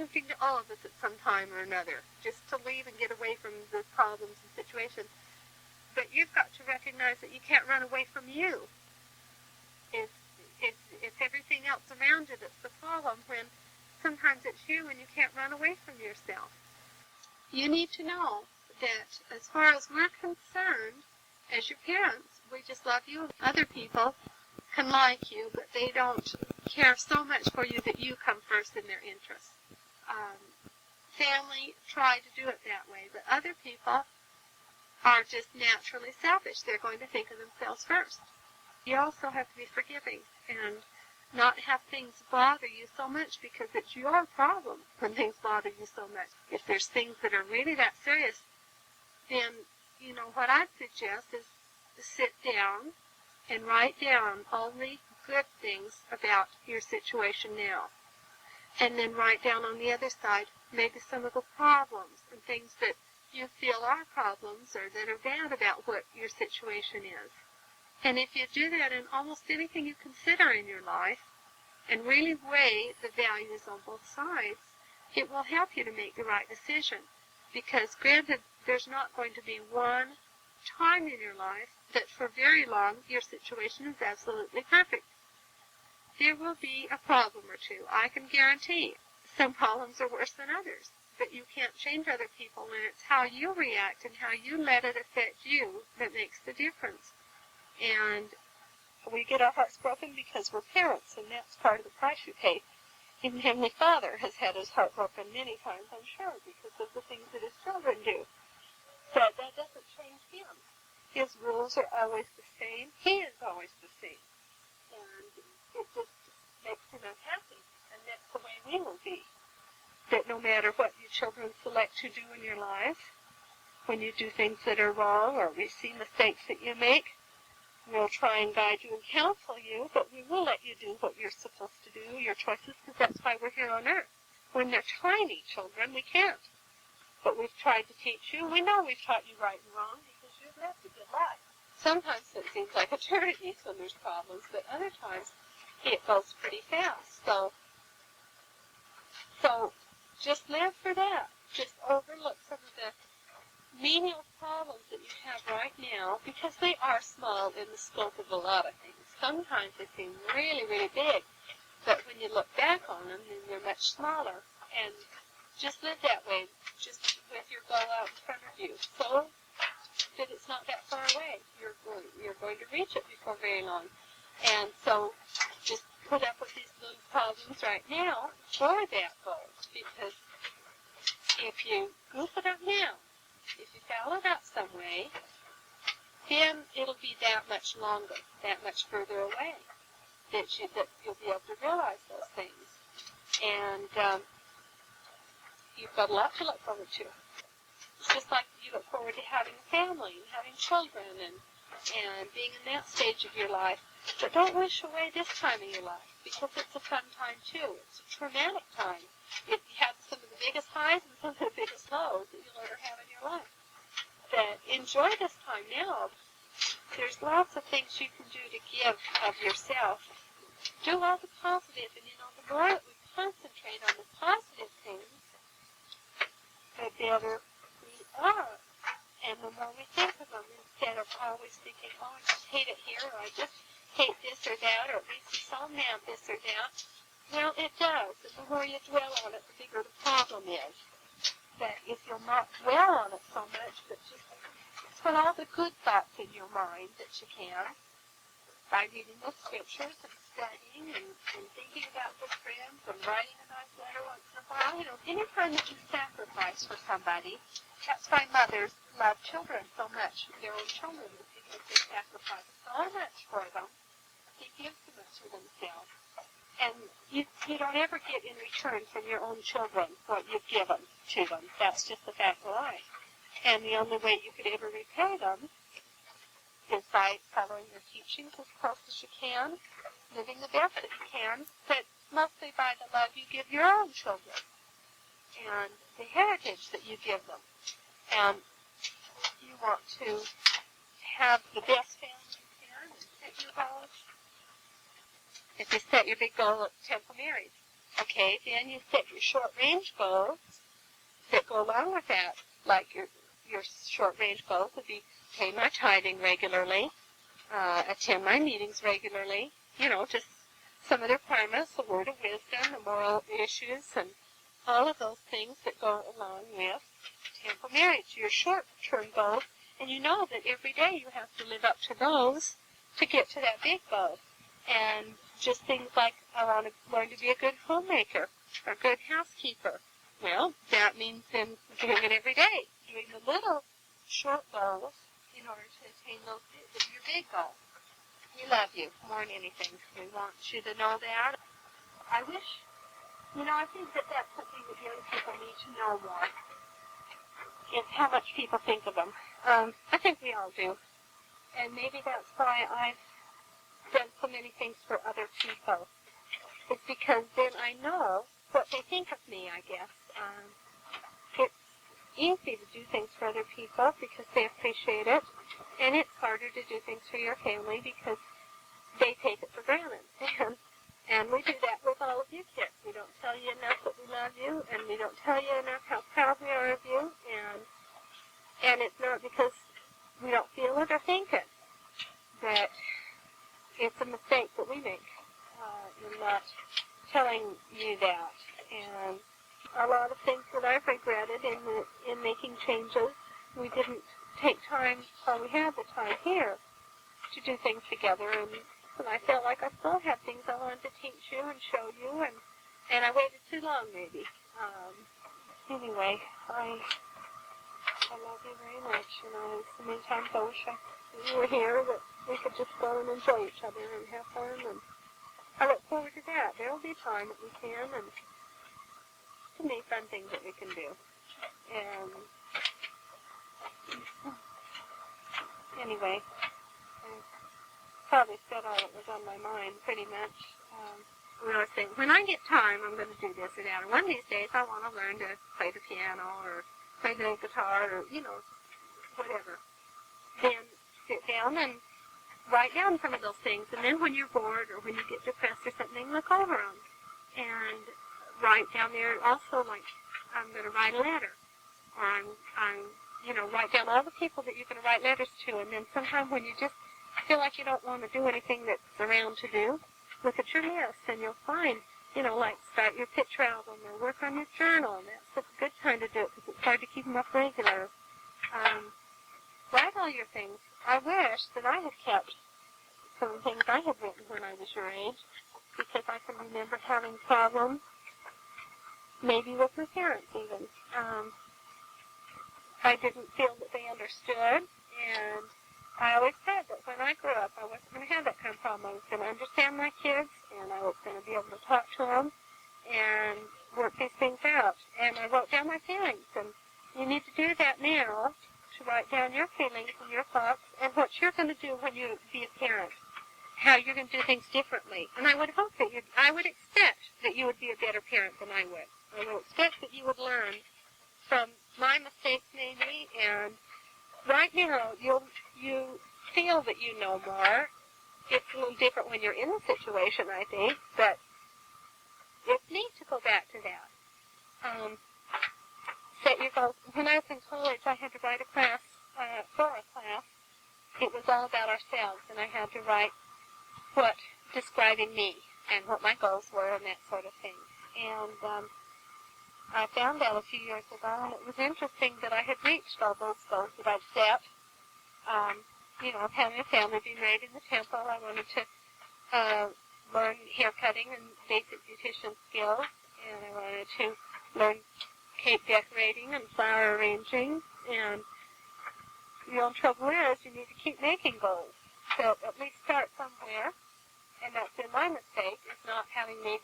tempting to all of us at some time or another, just to leave and get away from the problems and situations. But you've got to recognize that you can't run away from you. It's everything else around you that's the problem, when sometimes it's you and you can't run away from yourself. You need to know that as far as we're concerned, as your parents, we just love you. Other people can like you, but they don't care so much for you that you come first in their interests. Family try to do it that way, but other people are just naturally selfish. They're going to think of themselves first. You also have to be forgiving and not have things bother you so much, because it's your problem when things bother you so much. If there's things that are really that serious, then, what I'd suggest is to sit down and write down only good things about your situation now. And then write down on the other side maybe some of the problems and things that you feel are problems or that are bad about what your situation is. And if you do that in almost anything you consider in your life, and really weigh the values on both sides, it will help you to make the right decision. Because granted, there's not going to be one time in your life that for very long your situation is absolutely perfect. There will be a problem or two, I can guarantee. Some problems are worse than others, but you can't change other people, and it's how you react and how you let it affect you that makes the difference. And we get our hearts broken because we're parents, and that's part of the price you pay. Even Heavenly Father has had his heart broken many times, I'm sure, because of the things that his children do. But that doesn't change him. His rules are always the same. He is always the same. And it just makes him unhappy. And that's the way we will be. That no matter what you children select to do in your life, when you do things that are wrong or we see mistakes that you make, we'll try and guide you and counsel you, but we will let you do what you're supposed to do, your choices, because that's why we're here on earth. When they're tiny children, we can't. But we've tried to teach you. We know we've taught you right and wrong because you've lived a good life. Sometimes it seems like eternity when there's problems, but other times it goes pretty fast. So just live for that. Just overlook some of the menial problems that you have right now, because they are small in the scope of a lot of things. Sometimes they seem really, really big, but when you look back on them, then they're much smaller. And just live that way, just with your goal out in front of you, so that it's not that far away. You're going to reach it before very long. And so just put up with these little problems right now for that goal, because if you goof it up now, if you foul it up some way, then it'll be that much longer, that much further away, that you'll be able to realize those things. And you've got a lot to look forward to. It's just like you look forward to having a family and having children and being in that stage of your life. But don't wish away this time of your life, because it's a fun time too. It's a traumatic time. It has some of the biggest highs and some of the biggest lows that you'll ever have in your life. But enjoy this time now. There's lots of things you can do to give of yourself. Do all the positive, and the more that we concentrate on the positive things, the better we are. And the more we think of them, instead of always thinking, oh, I just hate it here, or I just hate this or that, or it makes me so mad this or that. Well, it does. And the more you dwell on it, the bigger the problem is. That if you'll not dwell on it so much, but just put all the good thoughts in your mind that you can, by reading the scriptures and studying and thinking about good friends and writing a nice letter once in a while. Anytime that you sacrifice for somebody, that's why mothers love children so much, their own children, because they sacrifice so much for them. They give so much for themselves. And you don't ever get in return from your own children what you've given to them. That's just the fact of life. And the only way you could ever repay them is by following their teachings as close as you can, living the best that you can, but mostly by the love you give your own children and the heritage that you give them. And you want to have the best family you can and set your goals. If you set your big goal at Temple Mary's, Okay, then you set your short-range goals that go along with that. Like your short-range goals would be pay my tithing regularly, attend my meetings regularly, just some of the requirements, the word of wisdom, the moral issues, and all of those things that go along with temple marriage, your short-term goals, and you know that every day you have to live up to those to get to that big goal. And just things like, I want to learn to be a good homemaker or a good housekeeper. Well, that means then doing it every day, doing the little short goals in order to attain your big goals. We love you more than anything. We want you to know that. I wish, I think that that's something that young people need to know more, is how much people think of them. I think we all do. And maybe that's why I've done so many things for other people. It's because then I know what they think of me, I guess. It's easy to do things for other people because they appreciate it, and it's harder to do things for your family because they take it for granted. And we do that with all of you kids. We don't tell you enough that we love you, and we don't tell you enough how proud we are of you, and it's not because we don't feel it or think it, but it's a mistake that we make in not telling you that. And a lot of things that I've regretted in making changes, we didn't take time while we had the time here to do things together, and I felt like I still had things I wanted to teach you and show you, and I waited too long maybe. Anyway, I love you very much, so many times I wish you were here, that we could just go and enjoy each other and have fun, and I look forward to that. There will be time that we can, and too many fun things that we can do. And anyway, I probably said all that was on my mind pretty much. When I was saying, when I get time, I'm going to do this or that. And one of these days, I want to learn to play the piano or play the guitar or, whatever. Then sit down and write down some of those things. And then when you're bored or when you get depressed or something, look over them. And write down there also, like, I'm going to write a letter. Or write down all the people that you're going to write letters to. And then sometime when you just feel like you don't want to do anything that's around to do, look at your list and you'll find, like start your picture album or work on your journal. And that's a good time to do it because it's hard to keep them up regular. Write all your things. I wish that I had kept some things I had written when I was your age, because I can remember having problems, maybe with my parents even. I didn't feel that they understood, and I always said that when I grew up, I wasn't going to have that kind of problem. I was going to understand my kids, and I was going to be able to talk to them and work these things out. And I wrote down my feelings, and you need to do that now, to write down your feelings and your thoughts and what you're going to do when you be a parent, how you're going to do things differently. And I would hope that I would expect that you would be a better parent than I would. I would expect that you would learn from my mistakes maybe, and right now you feel that you know more. It's a little different when you're in the situation, I think, but it's neat to go back to that. Set your goals. When I was in college, I had to write a class, for a class. It was all about ourselves, and I had to write describing me and what my goals were and that sort of thing. And I found out a few years ago, and it was interesting that I had reached all those goals that I'd set. Of having a family, being raised in the temple. I wanted to learn hair cutting and basic beautician skills, and I wanted to learn cake decorating and flower arranging. And the only trouble is, you need to keep making goals. So at least start somewhere, and that's been my mistake, is not having made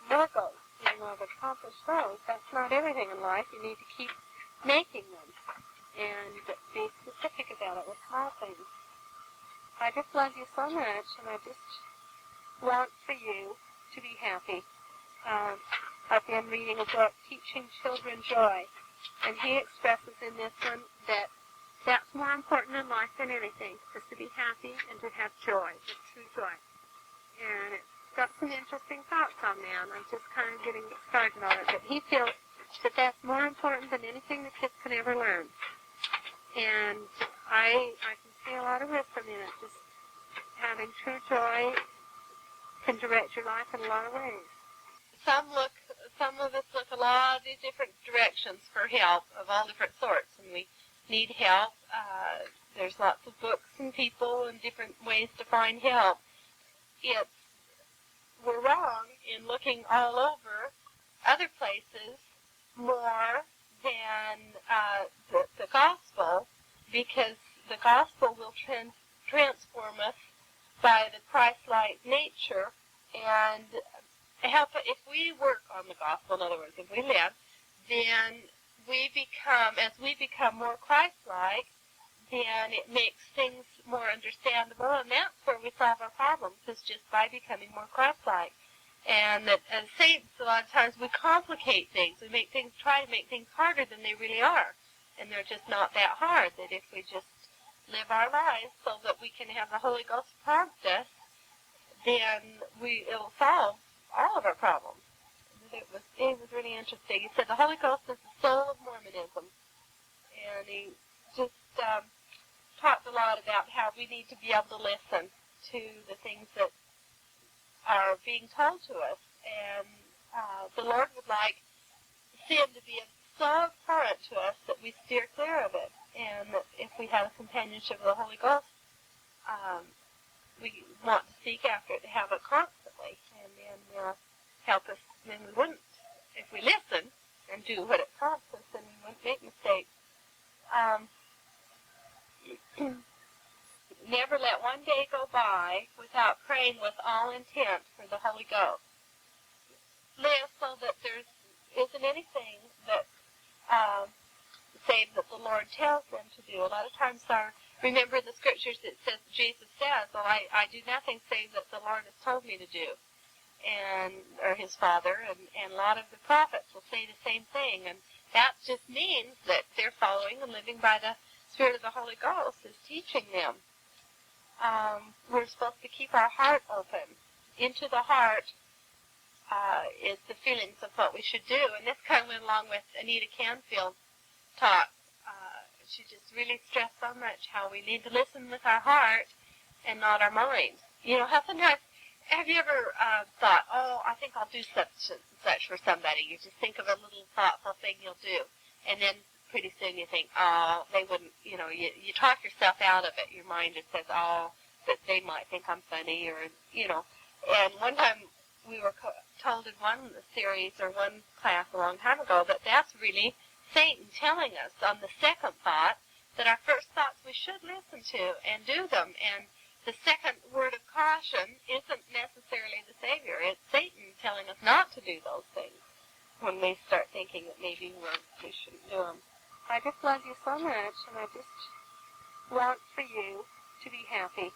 more goals. Even though I've accomplished those, that's not everything in life. You need to keep making them and be specific about it with small things. I just love you so much, and I just want for you to be happy. I've been reading a book, Teaching Children Joy, and he expresses in this one that that's more important in life than anything, just to be happy and to have joy, just true joy. And it's got some interesting thoughts on that, and I'm just kind of getting started on it. But he feels that that's more important than anything the kids can ever learn. And I can see a lot of wisdom in it. Just having true joy can direct your life in a lot of ways. Some of us look a lot of different directions for help of all different sorts, and we need help. There's lots of books and people and different ways to find help. We're wrong in looking all over other places more than the gospel, because the gospel will transform us by the Christ-like nature and help. If we work on the gospel, in other words, if we live, then as we become more Christ-like, then it makes things more understandable, and that's where we solve our problems, is just by becoming more Christ-like. And that as saints, a lot of times we complicate things. We try to make things harder than they really are, and they're just not that hard. That if we just live our lives so that we can have the Holy Ghost prompt us, then it'll solve all of our problems. It was really interesting. He said the Holy Ghost is the soul of Mormonism, and he just talked a lot about how we need to be able to listen to the things that are being told to us. And the Lord would like sin to be so abhorrent to us that we steer clear of it. And that if we have a companionship of the Holy Ghost, we want to seek after it, to have it constantly. And then help us, then we wouldn't, if we listen and do what it prompts us, then we wouldn't make mistakes. Never let one day go by without praying with all intent for the Holy Ghost. Live so that there isn't anything that save that the Lord tells them to do. A lot of times, remember the scriptures that says, Jesus says, well, I do nothing save that the Lord has told me to do, or his Father, and a lot of the prophets will say the same thing, and that just means that they're following and living by the Spirit of the Holy Ghost is teaching them. We're supposed to keep our heart open. Into the heart is the feelings of what we should do. And this kind of went along with Anita Canfield's talk. She just really stressed so much how we need to listen with our heart and not our mind. You know, how sometimes, have you ever thought, oh, I think I'll do such and such for somebody? You just think of a little thoughtful thing you'll do. And then pretty soon you think, oh, they wouldn't, you talk yourself out of it. Your mind just says, oh, that they might think I'm funny, or, And one time we were told in one series or one class a long time ago that that's really Satan telling us on the second thought that our first thoughts we should listen to and do them. And the second word of caution isn't necessarily the Savior. It's Satan telling us not to do those things when we start thinking that maybe we shouldn't do them. I just love you so much, and I just want for you to be happy.